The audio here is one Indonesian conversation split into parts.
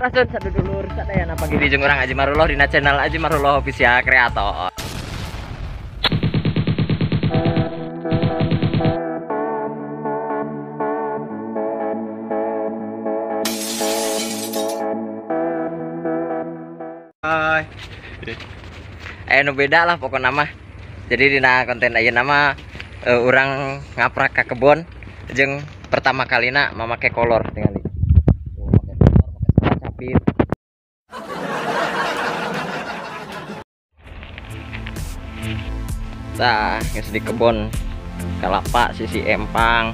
Rasun sadudulur sadayana pagi di jeung urang Aji Marullah dina channel Aji Marullah Official Creator. Hai. Nu beda lah pokoknya mah. Jadi dina konten ayeuna mah urang ngaprak ka kebon jeung pertama kalina mamakai kolor tingali. Nah, geus di kebon kelapa sisi empang.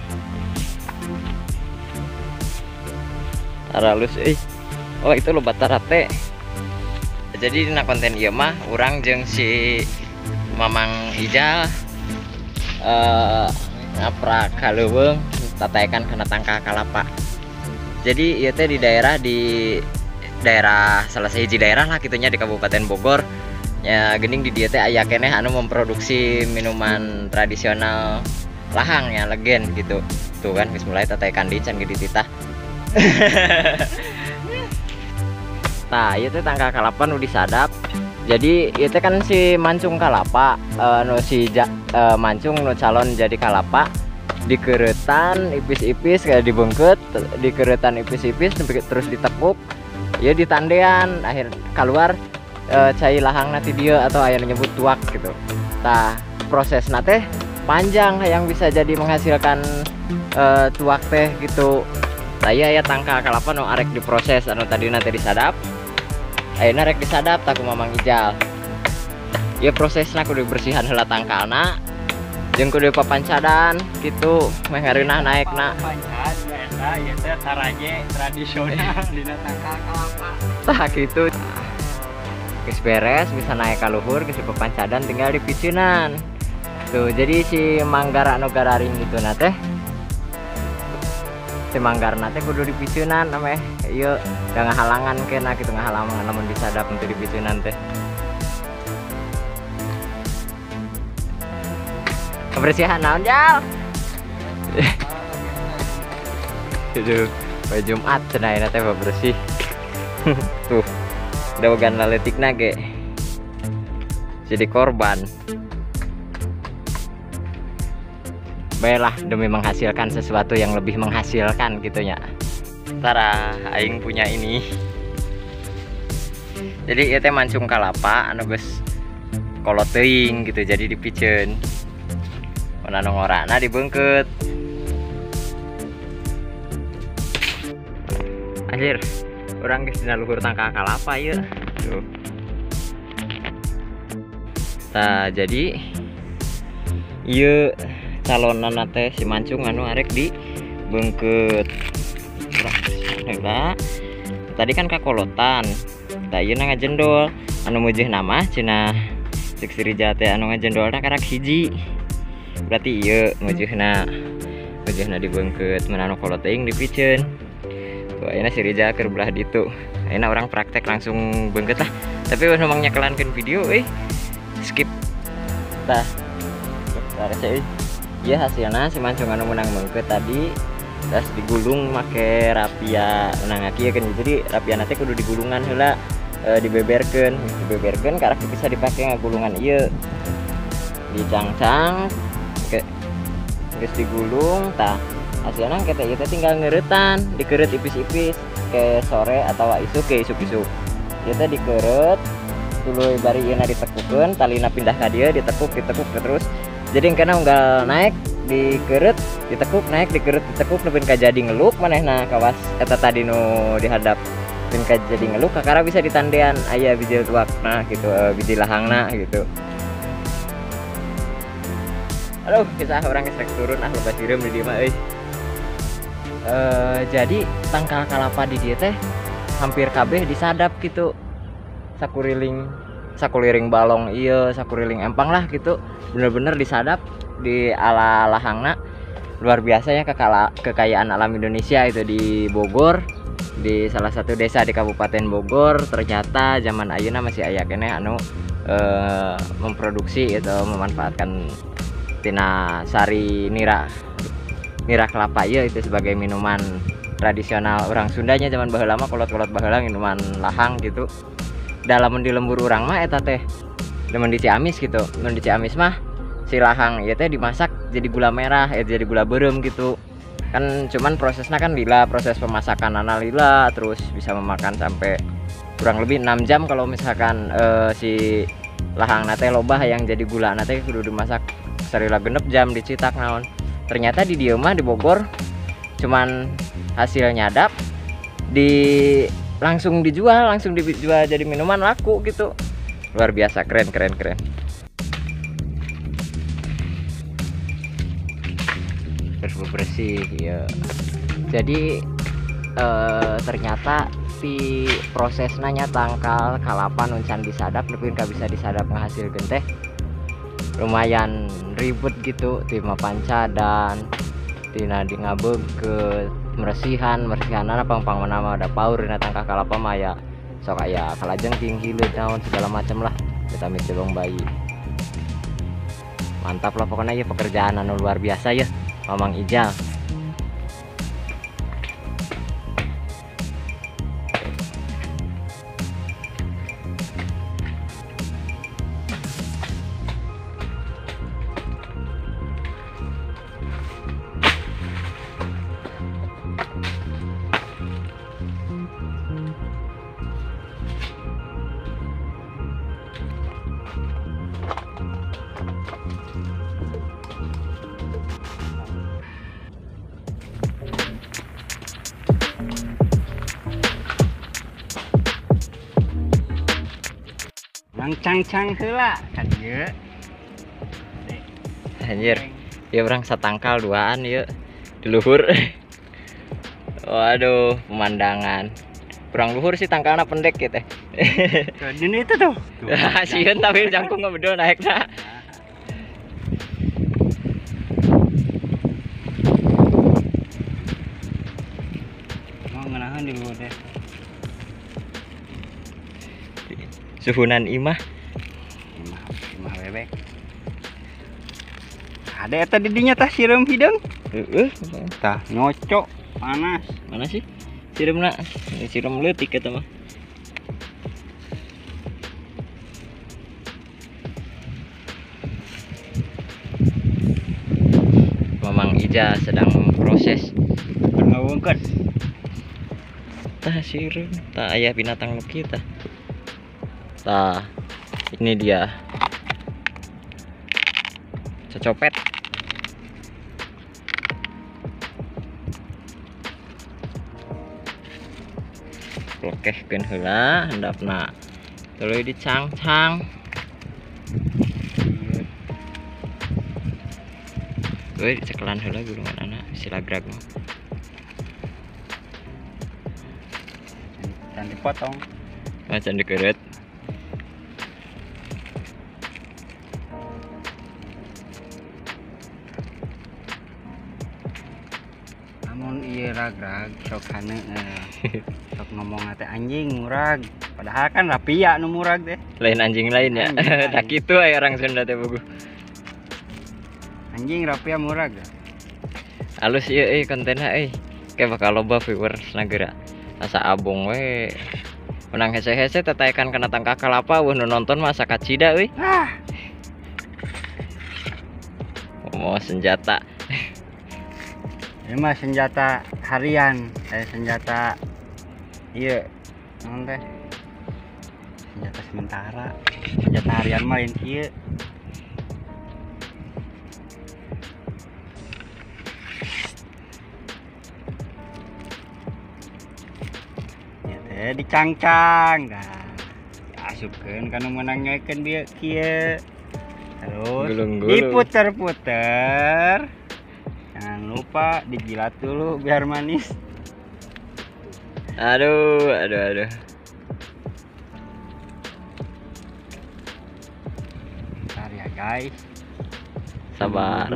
Taralus oh itu lo batara teh. Jadi dina konten ieu mah urang jeung si Mamang Ijal ngaprak kaleuweung tataekan kana tangka kalapa. Jadi ieu teh di daerah salah sahiji daerah lah kitunya di Kabupaten Bogor. Ya gening di dia teh aya keneh anu memproduksi minuman tradisional lahang ya legen gitu. Tuh kan geus mulai tataekan di can gede titah. Tah, ieu teh tangka kalapa nu disadap. Jadi ieu teh kan si mancung kalapa mancung nu calon jadi kalapa dikeuretan ipis-ipis kayak dibengket, dikeuretan ipis-ipis terus ditekuk. Ya ditandean akhir keluar cai lahang nanti dia atau ayah nyebut tuak gitu. Tah proses nate panjang yang bisa jadi menghasilkan tuak teh gitu. Saya ya tangka kalapa nu arek diproses anu tadi nanti disadap. Ayeuna rek disadap taku Mamang Ijal. Ya prosesna kudu bersihan heula tangkalna jeung kudu papancadan gitu meh ngareunah naekna. Pancad eta ieu teh taraje tradisional dina tangka kalapa. Tah kitu. Geus beres bisa naik ka luhur geus papancadan tinggal dipicieunan. Tuh jadi si manggar anu gararing gitu na teh. Si manggarna teh kudu dipicieunan ameh ieu da ngahalangan kena kitu ngahalangan lamun disadap untuk dipicieunan teh. Kebersihan naon Jal? Aduh, poe Jumat cenah ayeuna teh bersih. Tuh, dawagan laletikna ge jadi korban. Baiklah demi menghasilkan sesuatu yang lebih menghasilkan gitunya. Tara aing punya ini. Jadi ieu teh mancung kalapa anu geus kolot teuing gitu jadi dipicieun. Mun anu ngorana dibeungkeut. Anjir, urang geus dina luhur tangka kalapa ieu. Tuh. Tah jadi ieu calonana teh si mancung anu arek di beungkeut. Tadi kan kakolotan. Tah ieu ngajendol. Anu mujih nama cenah cek Sirija teh anu ngajendolna karak hiji. Berarti ieu mujihna dibeungkeut mun anu kolot teuing dipicieun. Tuh ayeuna Sirija keur belah ditu. Ayeuna orang praktek langsung beungkeut lah. Tapi memang nyakelankeun video skip. Tah. Tarese iya hasilnya si mancung anu menang beungkeut tadi terus digulung make rapia menang kieu kan jadi rapia teh kudu digulungan heula dibeberkeun karak bisa dipake ngagulungan ieu dicangcang geus digulung tah hasilna kita ieu teh tinggal ngeuretan dikeureut ipis-ipis ke sore atau isuk ke isuk-isuk ieu teh dikeureut tuluy bari ieuna ditekukeun talina pindah ka dieu ditekuk terus jadi karena unggal naik dikeureut ditekuk naik dikeureut ditekuk nepin ka jadi ngeluk manehna kawas eta tadi nu dihadap pin ka jadi ngeluk kakara bisa ditandean aya biji tuakna gitu biji lahangna gitu. Aduh kisah orang geus rek turun loba sireum di dieu mah euy. Jadi tangkal kalapa di dieu teh hampir kabeh disadap gitu. Sakuliring balong iya sakuriling empang lah gitu bener-bener disadap di ala lahangna luar biasa ya kekayaan alam Indonesia itu di Bogor di salah satu desa di Kabupaten Bogor ternyata zaman ayeuna masih aya keneh anu memproduksi itu memanfaatkan tina sari nira kelapa ieu itu sebagai minuman tradisional orang Sundanya zaman baheula mah kolot-kolot baheula minuman lahang gitu. Dalam di lembur urang mah eta teh demen di Ciamis gitu. Mun di Ciamis mah si lahang ieu teh dimasak jadi gula merah, jadi gula beureum gitu. Kan cuman prosesnya kan lila, proses pemasakan lila, terus bisa memakan sampai kurang lebih 6 jam kalau misalkan si lahang nate lobah yang jadi gula nate kudu dimasak sarila genep jam dicitak naon. Ternyata di dieu mah di Bogor cuman hasil nyadap langsung dijual jadi minuman laku gitu. Luar biasa, keren. Bersih ya. Jadi ternyata si prosesnya tangkal kalapa nuncan disadap lebih nggak bisa disadap ngehasil genteh lumayan ribet gitu timah panca dan tina di ngabeg ke meresihan apa mana ada paur dina tangkal kalapa maya sok aya kalajeng tinggi tahun segala macam lah kita mikirong bayi. Mantap lah pokoknya ya, pekerjaan anu luar biasa ya Mamang Ijal. Cang-cang heula kan ieu. Anjir, ya orang satangkal duaan ya di luhur. Waduh, pemandangan. Kurang luhur sih tangkalnya pendek gitu. Ini itu tuh. Sieun tapi jangkung nggak bedo naikna. Mau ngeunaheun di luhur deh. Suhunan imah bebek. Ada eta di dinya tah sireum hideung. Heeh, Tah nyocok panas. mana sih sireumna? Sireum leutik eta mah. Mamang Ija sedang proses Ngawungkeun. tah sireum, tah aya binatang nu kita. Tah, ini dia cecopet. Lokehkeun heula handapna tuluy dicang-cang. Tuluy dicekelan heula gulunganna silagrag mah. Dan dipotong. Macan dikeureut. Namun ieu ragrag sok haneuh. Sok ngomong teh anjing murag. Padahal kan rapia nu murag teh. Lain anjing lain ya. Tak kitu aya orang Sunda teh buku. Anjing rapia murag. Halus ieu kontenna kayak bakal loba viewers nagera. Asa abong we. Menang hese-hese tetaekan kana tangka kalapa weuh nu nonton mah sakacida euy. Mau senjata. Ini mah senjata harian, senjata iya, naon teh? Senjata sementara. Senjata harian mah lain kieu. Ya teh dicangcang dah. Asupkeun kana meunang nyoekeun bieu kieu. Terus diputer-puter. Jangan lupa dijilat dulu biar manis. Aduh. Bentar ya guys. Sabar.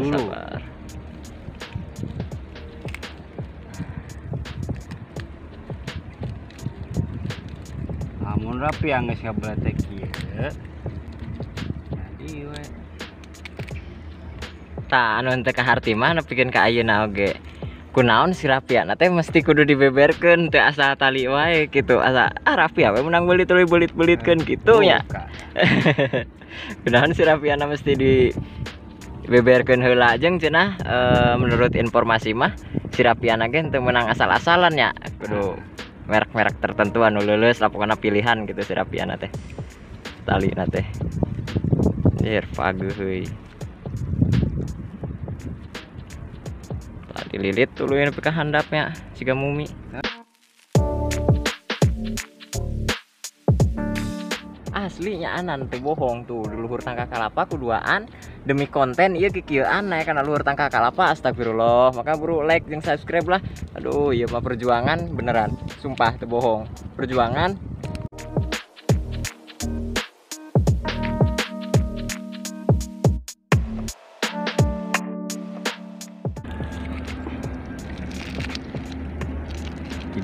Lamun rapi geus ngabletek kieu. Jadi we. Tah anu teu kaharti mah nepikeun ka ayeuna oge. kunaon si rapian teh mesti kudu dibeberkeun teu asa tali wae gitu asa rapi we menang belit belitkeun gitu nya. Kunaon si rapian mesti dibeberkeun heula jeung cenah menurut informasi mah si rapian ge teu menang asal-asalan nya kudu merek-merek tertentu anu leuleus lapokanna pilihan gitu si rapian teh tali teh anjir paguh heuy. Dililit dulu yang peka handapnya siga mumi. Aslinya anan teu bohong tuh di luhur tangka kalapa kuduaan demi konten ieu kikieuan naik kana luhur tangka kalapa astagfirullah. Maka buru like jeung subscribe lah. Aduh ieu mah perjuangan beneran sumpah teu bohong perjuangan.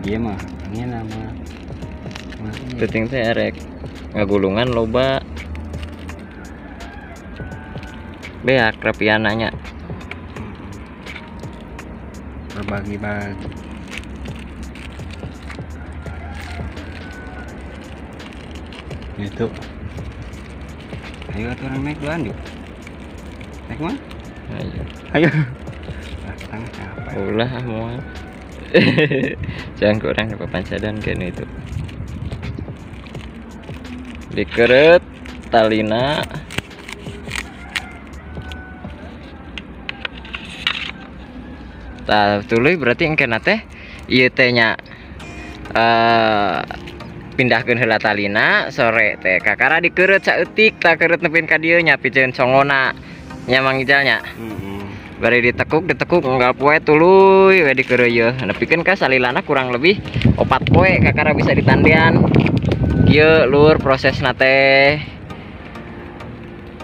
Dia mah ini nama Tuting teh erek ngagulungan loba beak rapiananya berbagi-bagi. Itu ayo atuh orang naik duluan yuk. Naik mana? Ayo tengah apa ulah mau jangan kurang papancadan kan itu dikeret talina tah tuluy berarti engkena teh ieu teh nya pindahkeun heula talina sore teh kakara dikeret saeutik tah keureut nepikeun ka dieu nya piceun songona nya Mang Ijal nya. Bari ditekuk unggal poe tuluy we dikeureuy nepikeun ka salilana kurang lebih 4 poe kakara bisa ditandean. Ieu lur prosesna teh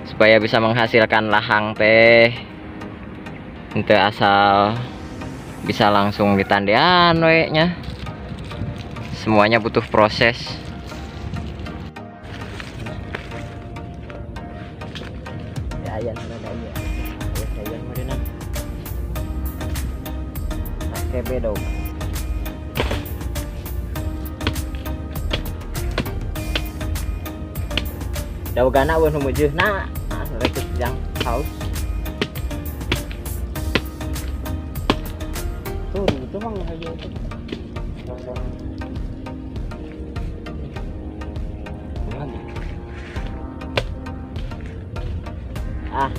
supaya bisa menghasilkan lahang teh henteu asal bisa langsung ditandean we nya. Semuanya butuh proses. Ya ayan kebe dong. Dawgana weuh nu meujeunna lekit jang haus. Tuh itu mah aja itu.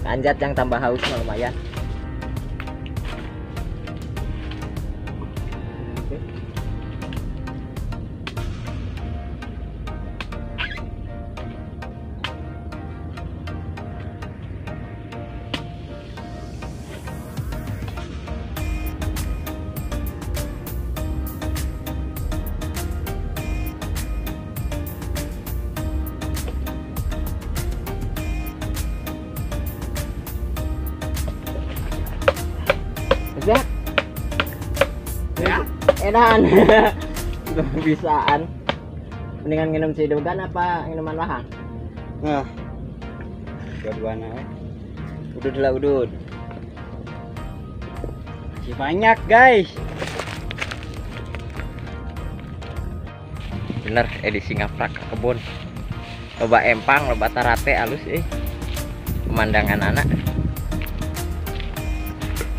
Kanjat yang tambah haus mah lumayan. Ya, edan. Sudah bisaan. Mendingan minum cidogan apa minuman lahang? Nah, dua-duanya Udud lah udud. masih banyak guys. Bener edisi ngaprak ke kebun. Loba empang, loba tarate alus pemandangan anak.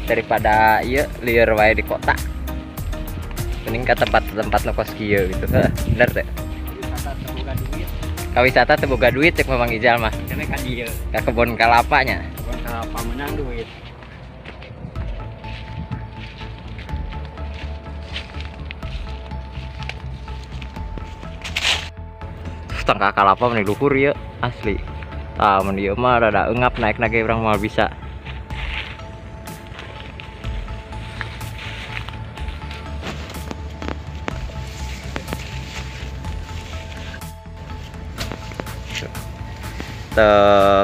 Daripada iya liar wae di kota. Mending ke tempat-tempat nokos kieu gitu. Bener teh. Wisata teu boga duit cek Mang Ijal mah. Kene ka dieu. Ka kebun kalapanya. Kebun kalapa menang duit. Tangka kalapa meni luhur ya asli. Tah mun ieu mah rada eungap naik ge urang moal bisa.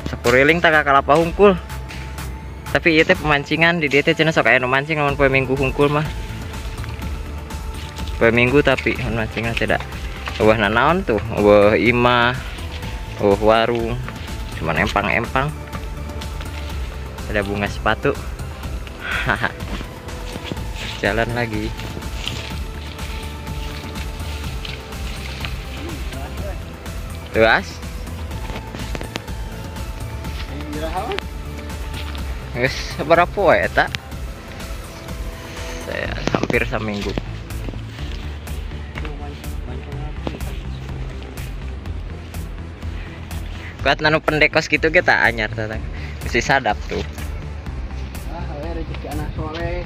Sakuriling tangka kalapa hungkul. Tapi ieu teh pemancingan di dieu teh cenah sok aya nu mancing lamun poe Minggu hungkul mah. Poe Minggu tapi mun mancingna teh da. Wah naon tuh, wah imah, wah warung, cuman empang-empang. Ada bunga sepatu. jalan lagi. Luas. Guys, berapa ya tak? Saya hampir seminggu. Kuat nanu pendekos gitu kita anyar tatang. Mesti sadap tuh. Rezeki anak soleh.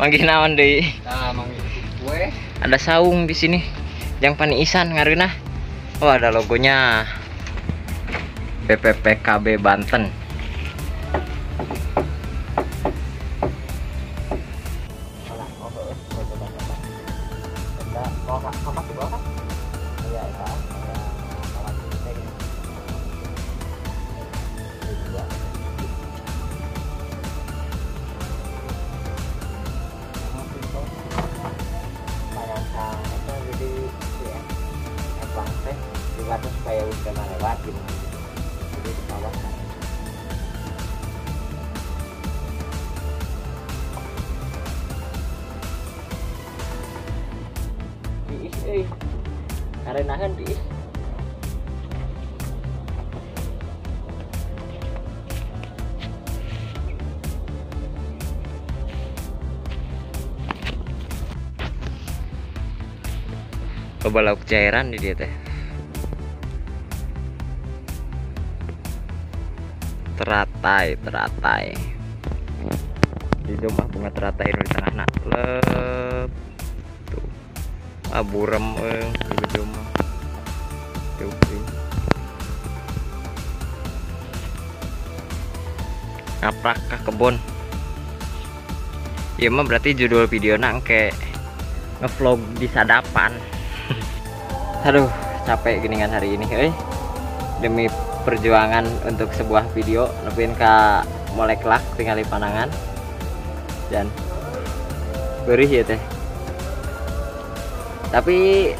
Manggih naon deui? Nah, manggih gue. Ada saung di sini. Yang paniisan ngareuna. Oh, ada logonya. BPPKB Banten. Supaya udah lewat gitu, jadi di bawah diis karenahan diis coba lauk cairan di dia teh. Teratai di rumah bunga teratai di tengah nak lep tuh aburem di rumah tuh ngaprak ke kebun. Ya mah berarti judul video nang kayak ngevlog di sadapan. Aduh capek geningan hari ini demi perjuangan untuk sebuah video nepin ka moleklak tinggal di panangan dan berih ya teh, tapi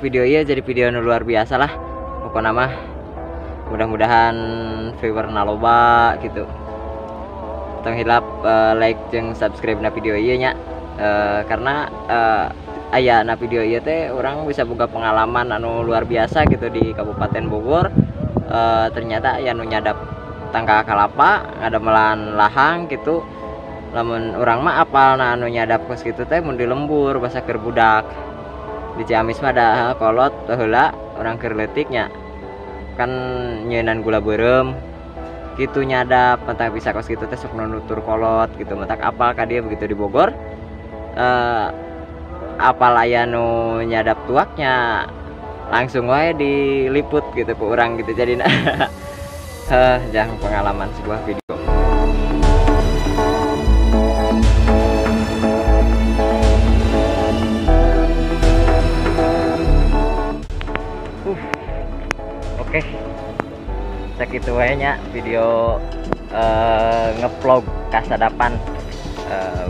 video iya jadi video luar biasa lah pokoknya mah. Mudah-mudahan viewer naloba gitu tong hilap like jeung subscribe na video iya nya, karena aya na video iya teh orang bisa buka pengalaman anu luar biasa gitu di Kabupaten Bogor. Ternyata ya nu nyadap tangka kalapa ngademelan lahang gitu, lamun orang mah apal na anu nyadap kos gitu teh mun di lembur basa keur budak di Ciamis mah da kolot heula orang keur leutiknya kan nyeunan gula beureum gitu nyadap mentang bisa kos gitu teh sok nutur kolot gitu mentak apal ka dia begitu di Bogor. Apal aya nu nyadap tuaknya langsung wae diliput gitu ke orang gitu jadi jangan pengalaman sebuah video. Oke, segitu wae nya video ngevlog kasadapan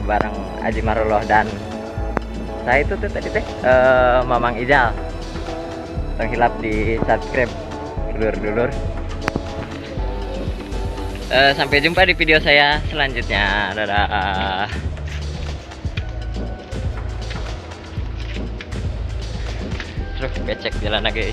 bareng Aji Marullah dan saya itu tuh tadi teh Mamang Ijal. Hilap di subscribe dulur-dulur. Sampai jumpa di video saya selanjutnya. Dadah. Terus becek jalan lagi.